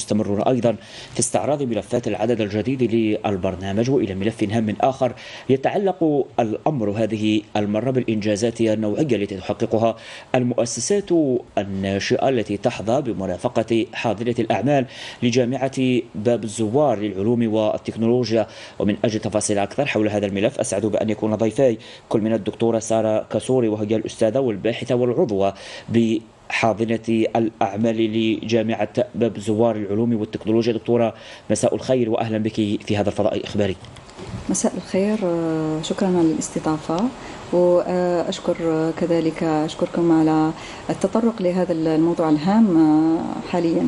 مستمرون أيضا في استعراض ملفات العدد الجديد للبرنامج. وإلى ملف هام آخر يتعلق الأمر هذه المرة بالإنجازات النوعية التي تحققها المؤسسات الناشئة التي تحظى بمرافقة حاضنة الأعمال لجامعة باب الزوار للعلوم والتكنولوجيا. ومن أجل تفاصيل أكثر حول هذا الملف أسعد بأن يكون ضيفي كل من الدكتورة سارة كسوري، وهي الأستاذة والباحثة والعضوة بحاضنة الأعمال لجامعة باب الزوار للعلوم والتكنولوجيا. دكتورة مساء الخير وأهلا بك في هذا الفضاء الإخباري. مساء الخير، شكرا على الاستضافة، وأشكر كذلك أشكركم على التطرق لهذا الموضوع الهام حاليا.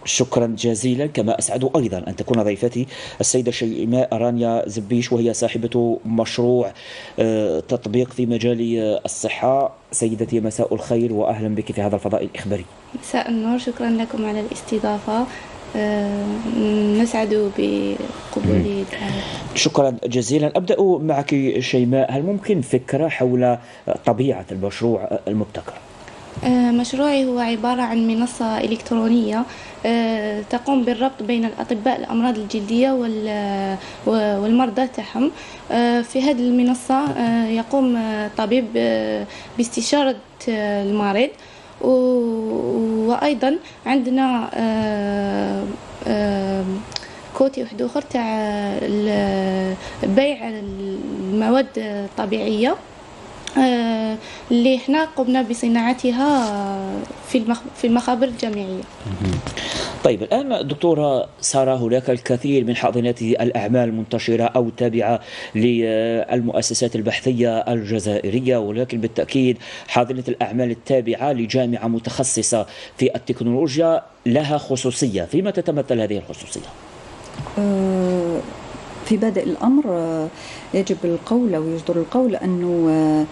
شكرا جزيلا. كما أسعد أيضا أن تكون ضيفتي السيدة شيماء رانيا زبيش، وهي صاحبة مشروع تطبيق في مجال الصحة. سيدتي مساء الخير وأهلا بك في هذا الفضاء الإخباري. مساء النور، شكرا لكم على الاستضافة، نسعد بقبول. شكرا جزيلا. أبدأ معك شيماء، هل ممكن فكرة حول طبيعة المشروع المبتكر؟ مشروعي هو عبارة عن منصة إلكترونية تقوم بالربط بين الأطباء الأمراض الجلدية والمرضى تاعهم. في هذه المنصة يقوم طبيب باستشارة المريض، وأيضا عندنا كوتي واحد آخر تاع بيع المواد الطبيعية اللي احنا قمنا بصناعتها في المخابر الجامعية. طيب الآن دكتورة سارة، هناك الكثير من حاضنات الأعمال المنتشرة أو التابعة للمؤسسات البحثية الجزائرية، ولكن بالتأكيد حاضنة الأعمال التابعة لجامعة متخصصة في التكنولوجيا لها خصوصية. فيما تتمثل هذه الخصوصية؟ في بادئ الأمر يجب القول أو يجدر القول أنه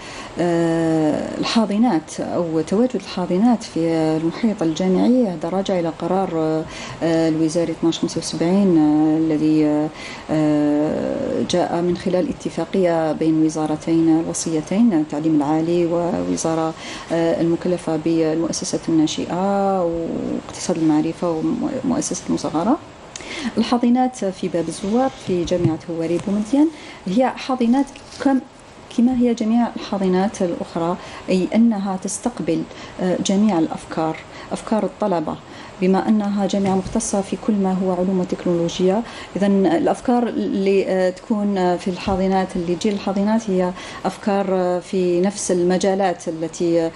الحاضنات أو تواجد الحاضنات في المحيط الجامعي هذا راجع إلى قرار الوزاري 1275 الذي جاء من خلال اتفاقية بين وزارتين الوصيتين، التعليم العالي ووزارة المكلفة بالمؤسسات الناشئة واقتصاد المعرفة ومؤسسة المصغرة. الحاضنات في باب الزوار في جامعة هواري بومدين هي حاضنات كما هي جميع الحاضنات الأخرى، أي أنها تستقبل جميع الأفكار، أفكار الطلبة، بما أنها جامعة مختصة في كل ما هو علوم وتكنولوجيا. إذن الأفكار اللي تكون في الحاضنات، اللي تجي الحاضنات، هي أفكار في نفس المجالات التي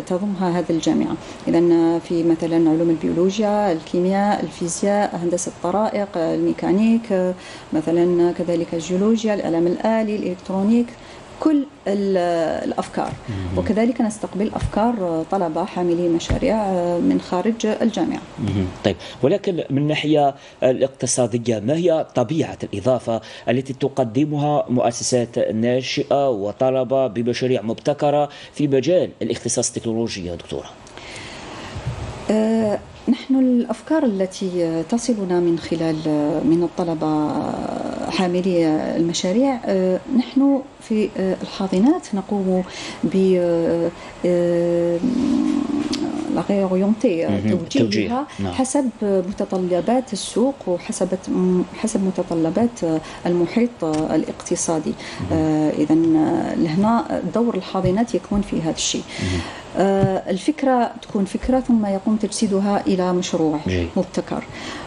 تضمها هذه الجامعة. إذن في مثلا علوم البيولوجيا، الكيمياء، الفيزياء، هندسة الطرائق، الميكانيك، مثلا كذلك الجيولوجيا، الإعلام الآلي، الإلكترونيك، كل الأفكار. وكذلك نستقبل أفكار طلبة حاملي مشاريع من خارج الجامعة. طيب، ولكن من الناحية الاقتصادية ما هي طبيعة الإضافة التي تقدمها مؤسسات ناشئة وطلبة بمشاريع مبتكرة في مجال الاختصاص التكنولوجي يا دكتورة؟ نحن الأفكار التي تصلنا من الطلبة حاملي المشاريع، نحن في الحاضنات نقوم ب توجيهها حسب متطلبات السوق وحسب متطلبات المحيط الاقتصادي. إذن لهنا دور الحاضنات يكون في هذا الشيء. الفكرة تكون فكرة ثم يقوم تجسيدها إلى مشروع مبتكر،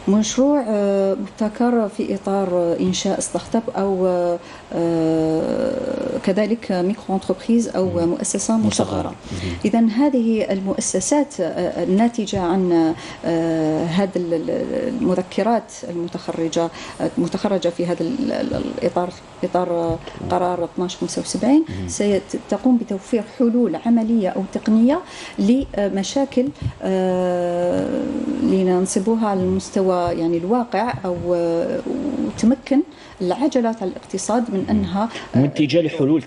مشروع مبتكر في إطار إنشاء ستارت اب أو كذلك ميكرو انتربريز أو مؤسسة مصغرة. إذن هذه المؤسسات الناتجة عن هذه المذكرات المتخرجة في هذا الإطار، إطار قرار 1275، ستقوم بتوفير حلول عملية أو تقنية لمشاكل لننصبوها على المستوى يعني الواقع، أو تمكن العجلات الاقتصاد من أنها منتجة لحلول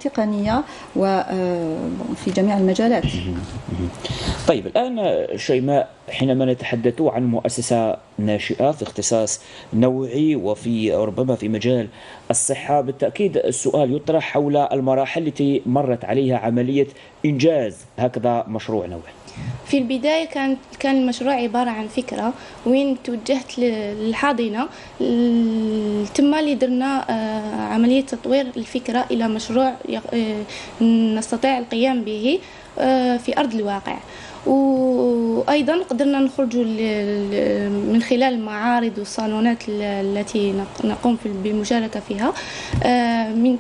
تقنية وفي جميع المجالات. طيب الآن شيماء، حينما نتحدث عن مؤسسة ناشئة في اختصاص نوعي وفي ربما في مجال الصحة، بالتأكيد السؤال يطرح حول المراحل التي مرت عليها عملية إنجاز هكذا مشروع نوعي. في البداية كان المشروع عبارة عن فكرة وين توجهت للحاضنة، ثم اللي درنا عملية تطوير الفكرة إلى مشروع نستطيع القيام به في أرض الواقع. وأيضا قدرنا نخرج من خلال المعارض والصالونات التي نقوم بالمشاركة فيها من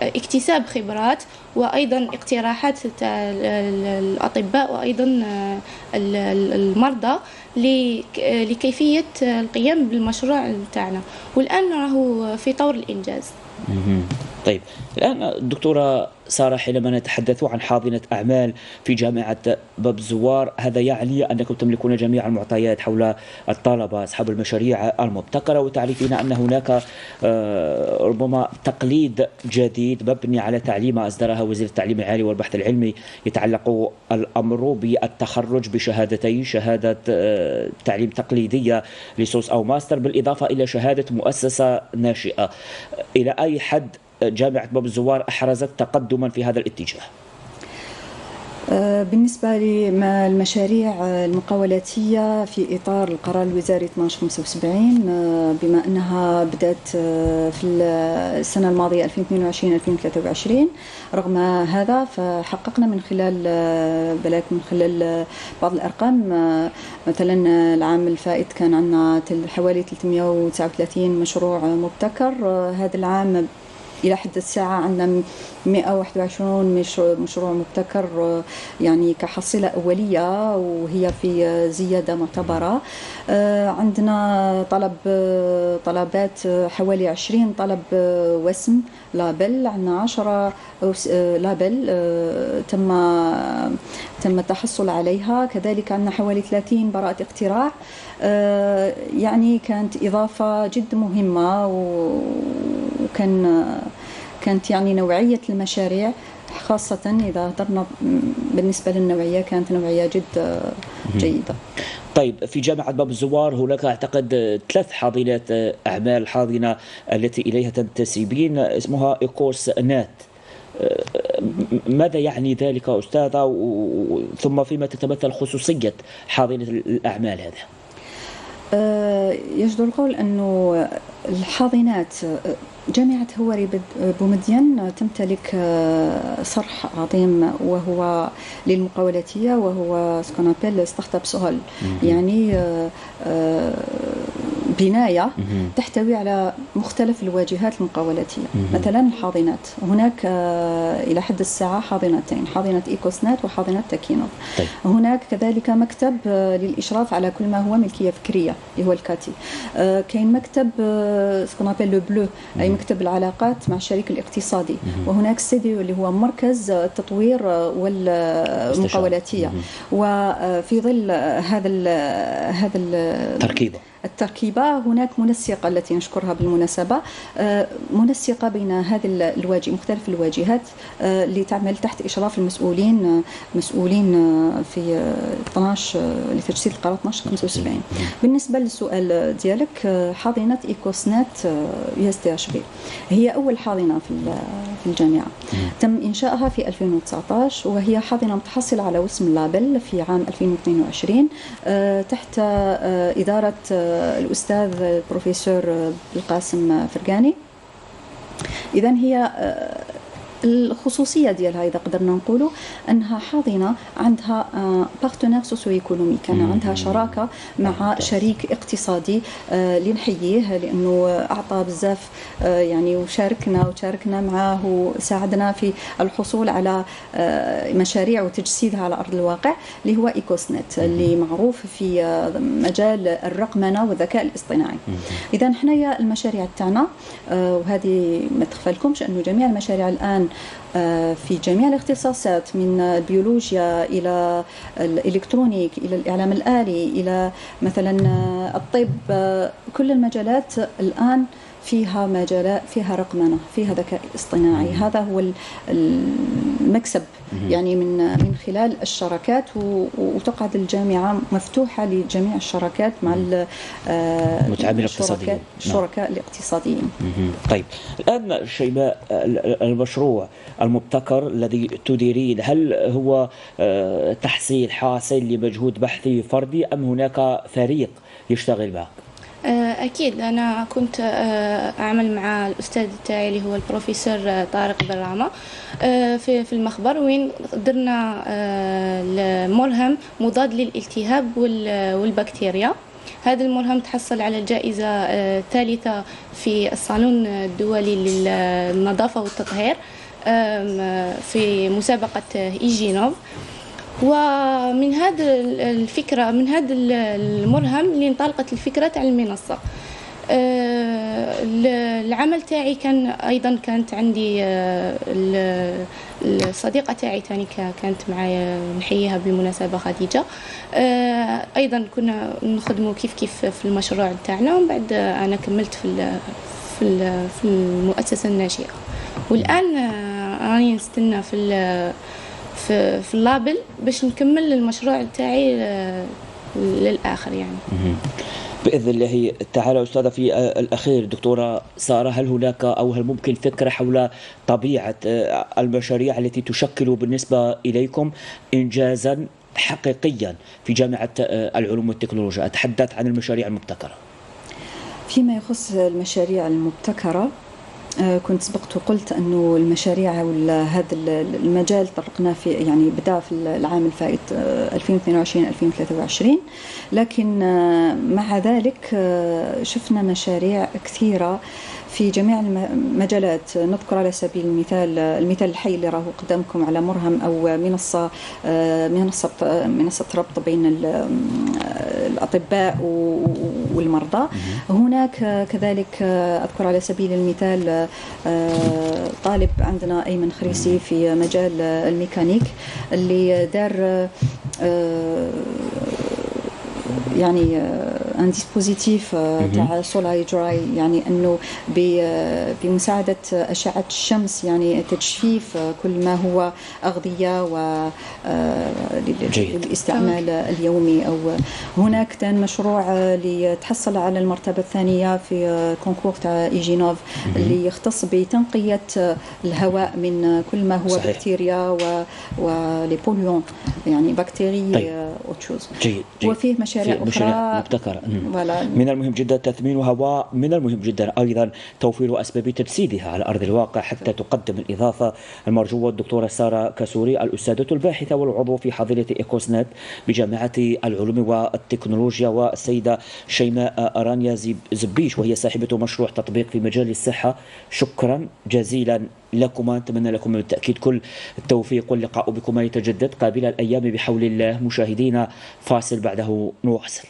اكتساب خبرات وأيضا اقتراحات الأطباء وأيضا المرضى لكيفية القيام بالمشروع تاعنا، والآن راهو في طور الإنجاز. طيب الآن دكتورة سارة، حينما نتحدث عن حاضنة أعمال في جامعة باب الزوار، هذا يعني أنكم تملكون جميع المعطيات حول الطلبة أصحاب المشاريع المبتكرة، وتعرفين أن هناك ربما تقليد جديد مبني على تعليم أصدرها وزير التعليم العالي والبحث العلمي، يتعلق الأمر بالتخرج بشهادتين، شهادة تعليم تقليدية ليسونس أو ماستر، بالإضافة إلى شهادة مؤسسة ناشئة. إلى أي حد جامعة باب الزوار أحرزت تقدما في هذا الاتجاه؟ بالنسبة للمشاريع المقاولاتية في إطار القرار الوزاري 1275، بما أنها بدأت في السنة الماضية 2022-2023، رغم هذا فحققنا من خلال بعض الأرقام. مثلا العام الفائت كان عندنا حوالي 339 مشروع مبتكر. هذا العام إلى حد الساعة عندنا 121 مشروع مبتكر، يعني كحصيلة أولية، وهي في زيادة معتبرة. عندنا طلبات حوالي 20 طلب وسم لابل، عندنا 10 لابل تم التحصل عليها. كذلك عندنا حوالي 30 براءة اختراع. يعني كانت إضافة جد مهمة، كانت يعني نوعية المشاريع، خاصة إذا هضرنا بالنسبة للنوعية، كانت نوعية جد جيدة. طيب، في جامعة باب الزوار هناك أعتقد 3 حاضنات أعمال. حاضنة التي إليها تنتسبين اسمها إيكوس نات، ماذا يعني ذلك أستاذة؟ ثم فيما تتمثل خصوصية حاضنة الأعمال هذا؟ يجدر القول أنه الحاضنات جامعة هواري بومدين تمتلك صرح عظيم وهو للمقاولاتية، وهو سكونابيل ستارت اب سهل، يعني بناية تحتوي على مختلف الواجهات المقاولاتية. مثلا الحاضنات، هناك إلى حد الساعة حاضنتين، حاضنة إيكوسنات وحاضنة تاكينوف. طيب. هناك كذلك مكتب للإشراف على كل ما هو ملكية فكرية اللي هو الكاتي. كاين مكتب سكونابيل لو بلو، أي مكتب العلاقات مع الشريك الاقتصادي. وهناك سيديو اللي هو مركز التطوير والمقاولاتية. وفي ظل هذا التركيبة هناك منسقة التي نشكرها بالمناسبة، منسقة بين هذه مختلف الواجهات اللي تعمل تحت إشراف المسؤولين في 12 لتجسيد القرار 1275. بالنسبة للسؤال ديالك، حاضنة إيكوسنات USTHB هي أول حاضنة في الجامعة. تم إنشائها في 2019، وهي حاضنة متحصلة على وسم اللابل في عام 2022 تحت إدارة الأستاذ البروفيسور القاسم فرقاني. إذن هي الخصوصية ديالها إذا قدرنا نقولوا أنها حاضنة عندها بارتنير سوسيو ايكونومي، كان عندها شراكة مع شريك اقتصادي اللي نحييه لأنه أعطى بزاف، يعني وشاركنا معه وساعدنا في الحصول على مشاريع وتجسيدها على أرض الواقع، اللي هو إيكوسنت اللي معروف في مجال الرقمنة والذكاء الاصطناعي. إذا حنايا المشاريع تاعنا، وهذه ما تخفلكمش أنه جميع المشاريع الآن في جميع الاختصاصات، من البيولوجيا إلى الإلكترونيك إلى الإعلام الآلي إلى مثلا الطب، كل المجالات الآن فيها مجالات، فيها رقمنة، فيها ذكاء اصطناعي. هذا هو المكسب يعني من خلال الشراكات، وتقعد الجامعة مفتوحة لجميع الشراكات مع المتعاملين الاقتصاديين، الشركاء الاقتصاديين. طيب الآن شيماء، المشروع المبتكر الذي تديرين هل هو تحصيل حاصل لمجهود بحثي فردي أم هناك فريق يشتغل معك؟ أكيد أنا كنت أعمل مع الأستاذ تاعي اللي هو البروفيسور طارق برامة في المخبر، وين درنا الملهم مضاد للالتهاب والبكتيريا. هذا الملهم تحصل على الجائزة الثالثة في الصالون الدولي للنظافة والتطهير في مسابقة إيجينوف. ومن هذا الفكرة، من هذا الملهم اللي انطلقت الفكرة تاع المنصة. العمل تاعي كان أيضا كانت عندي الصديقة تاعي تاني كانت معايا، نحييها بالمناسبة، خديجة. أيضا كنا نخدموا كيف في المشروع تاعنا، ومن بعد أنا كملت في المؤسسة الناشئة، والآن راني نستنى في اللابل باش نكمل المشروع تاعي للآخر يعني. بإذن الله تعالى. أستاذة، في الأخير دكتورة سارة، هل هناك أو هل ممكن فكرة حول طبيعة المشاريع التي تشكل بالنسبة إليكم إنجازا حقيقيا في جامعة العلوم والتكنولوجيا؟ أتحدث عن المشاريع المبتكرة. فيما يخص المشاريع المبتكرة، كنت سبقت وقلت أنه المشاريع هذا المجال طرقنا في، يعني بدأ في العام الفائت 2022-2023، لكن مع ذلك شفنا مشاريع كثيرة في جميع المجالات. نذكر على سبيل المثال الحي اللي راهو قدامكم على مرهم أو منصة ربط بين الأطباء والمرضى. هناك كذلك أذكر على سبيل المثال طالب عندنا أيمن خريسي في مجال الميكانيك اللي دار يعني ان ديسبوزيتيف تاع سولاي دراي، يعني انه بمساعده اشعه الشمس يعني تجفيف كل ما هو اغذيه للاستعمال اليومي. او هناك كان مشروع اللي تحصل على المرتبه الثانيه في كونكور تاع إيجينوف اللي يختص بتنقيه الهواء من كل ما هو صحيح. بكتيريا ولي بوليون، يعني بكتيري اوتشوز. وفيه مشاريع مبتكرة. من المهم جدا تثمينها، ومن المهم جدا أيضا توفير أسباب تجسيدها على أرض الواقع حتى تقدم الإضافة المرجوة. الدكتورة سارة كاسوري، الأستاذة الباحثة والعضو في حظيرة إيكوسنت بجامعة العلوم والتكنولوجيا، والسيدة شيماء رانيا زبيش وهي صاحبة مشروع تطبيق في مجال الصحة. شكرا جزيلا لكما، نتمنى لكم بالتأكيد كل التوفيق، واللقاء بكما يتجدد قابل الأيام بحول الله. مشاهدينا، فاصل بعده نواصل.